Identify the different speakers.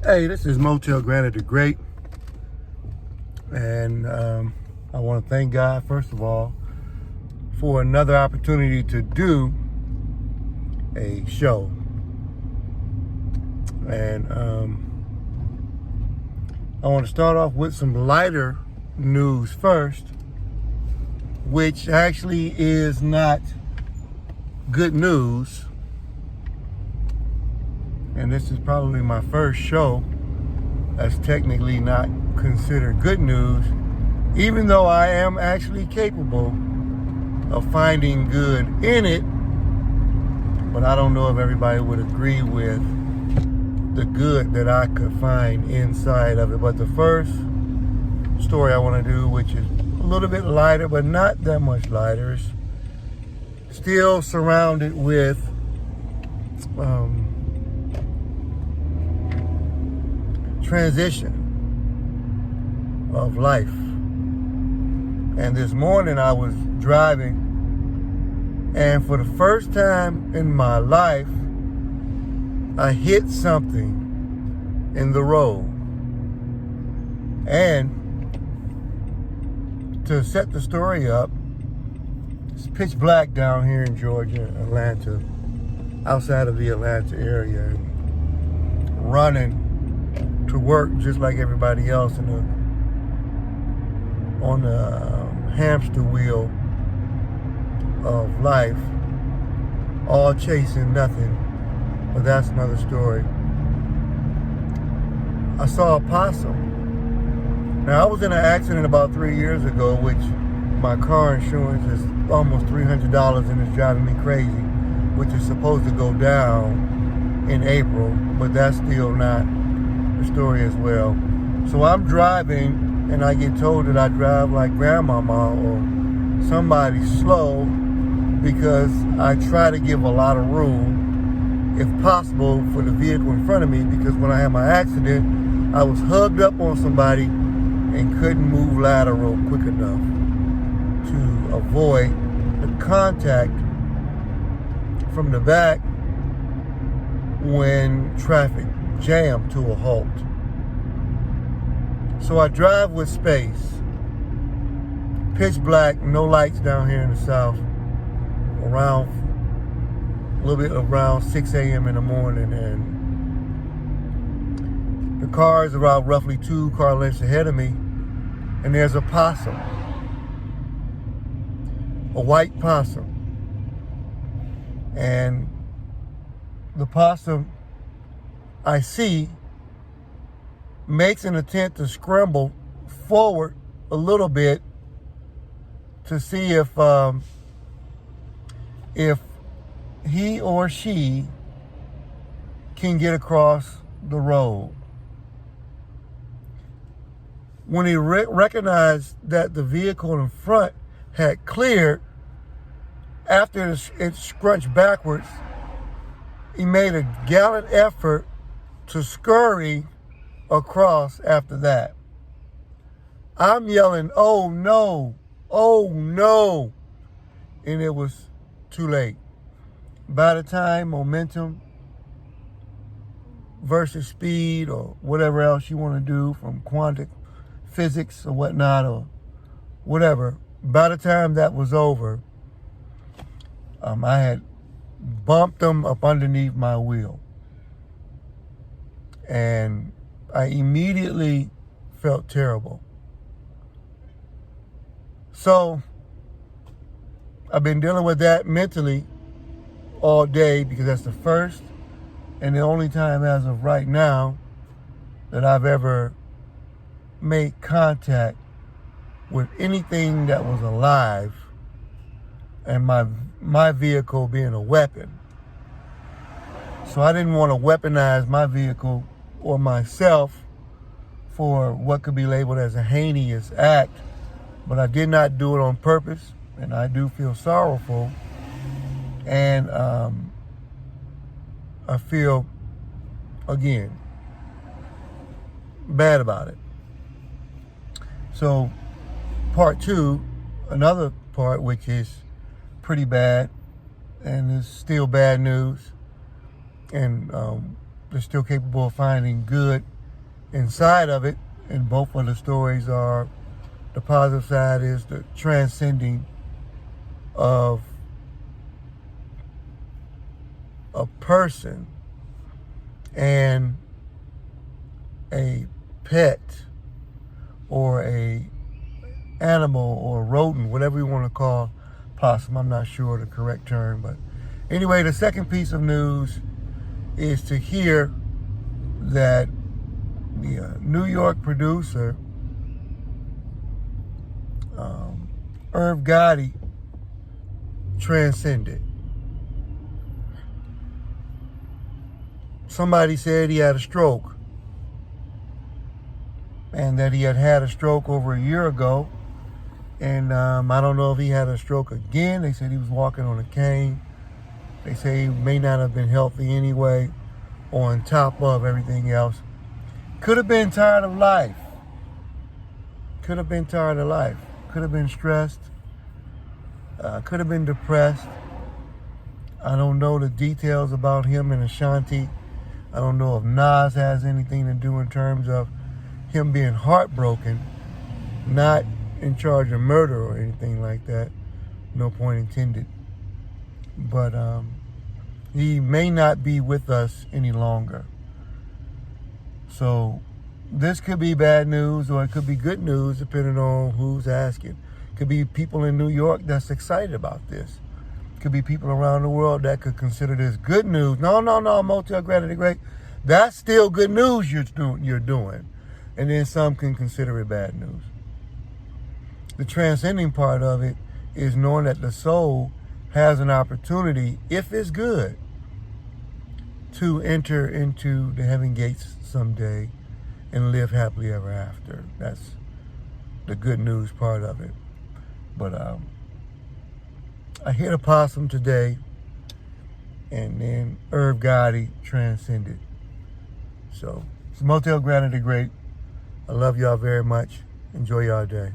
Speaker 1: Hey, this is Motel Granted the Great, and I want to thank God, first of all, for another opportunity to do a show. And I want to start off with some lighter news first, which actually is not good news. And this is probably my first show that's technically not considered good news, even though I am actually capable of finding good in it. But I don't know if everybody would agree with the good that I could find inside of it. But the first story I want to do, which is a little bit lighter, but not that much lighter, is still surrounded with transition of life. And this morning I was driving, and for the first time in my life, I hit something in the road. And to set the story up, it's pitch black down here in Georgia, Atlanta, outside of the Atlanta area, and running to work just like everybody else on the hamster wheel of life, all chasing nothing. But that's another story. I saw a possum. Now, I was in an accident about 3 years ago, which my car insurance is almost $300 and it's driving me crazy, which is supposed to go down in April, but that's still not the story as well. So I'm driving and I get told that I drive like grandmama or somebody slow because I try to give a lot of room, if possible, for the vehicle in front of me, because when I had my accident, I was hugged up on somebody and couldn't move lateral quick enough to avoid the contact from the back when traffic jammed to a halt. So I drive with space. Pitch black, no lights down here in the south. Around a little bit around 6 a.m. in the morning, and the car is about roughly 2 car lengths ahead of me, and there's a possum, a white possum, and the possum I see makes an attempt to scramble forward a little bit to see if he or she can get across the road. When he recognized that the vehicle in front had cleared, after it scrunched backwards, he made a gallant effort to scurry across after that. I'm yelling, "Oh no, oh no," and it was too late. By the time momentum versus speed, or whatever else you want to do from quantum physics or whatnot, or whatever, by the time that was over, I had bumped them up underneath my wheel. And I immediately felt terrible. So I've been dealing with that mentally all day, because that's the first and the only time as of right now that I've ever made contact with anything that was alive, and my vehicle being a weapon. So I didn't want to weaponize my vehicle or myself for what could be labeled as a heinous act, but I did not do it on purpose, and I do feel sorrowful, and I feel, again, bad about it. So part two, another part which is pretty bad, and is still bad news, and they're still capable of finding good inside of it, and both of the stories are, the positive side is the transcending of a person and a pet or a animal or rodent, whatever you want to call possum. I'm not sure the correct term, but anyway, the second piece of news is to hear that the New York producer Irv Gotti transcended. Somebody said he had a stroke, and that he had a stroke over a year ago. And I don't know if he had a stroke again. They said he was walking on a cane. They say he may not have been healthy anyway, on top of everything else. Could have been tired of life. Could have been tired of life. Could have been stressed. Could have been depressed. I don't know the details about him and Ashanti. I don't know if Nas has anything to do in terms of him being heartbroken, not in charge of murder or anything like that. No point intended. But he may not be with us any longer. So this could be bad news, or it could be good news, depending on who's asking. Could be people in New York that's excited about this. Could be people around the world that could consider this good news. No, Motel Granite Great. That's still good news you're doing. And then some can consider it bad news. The transcending part of it is knowing that the soul has an opportunity, if it's good, to enter into the heaven gates someday and live happily ever after. That's the good news part of it. But I hit a possum today, and then Irv Gotti transcended. So it's Motel Granite the Great. I love y'all very much. Enjoy y'all day.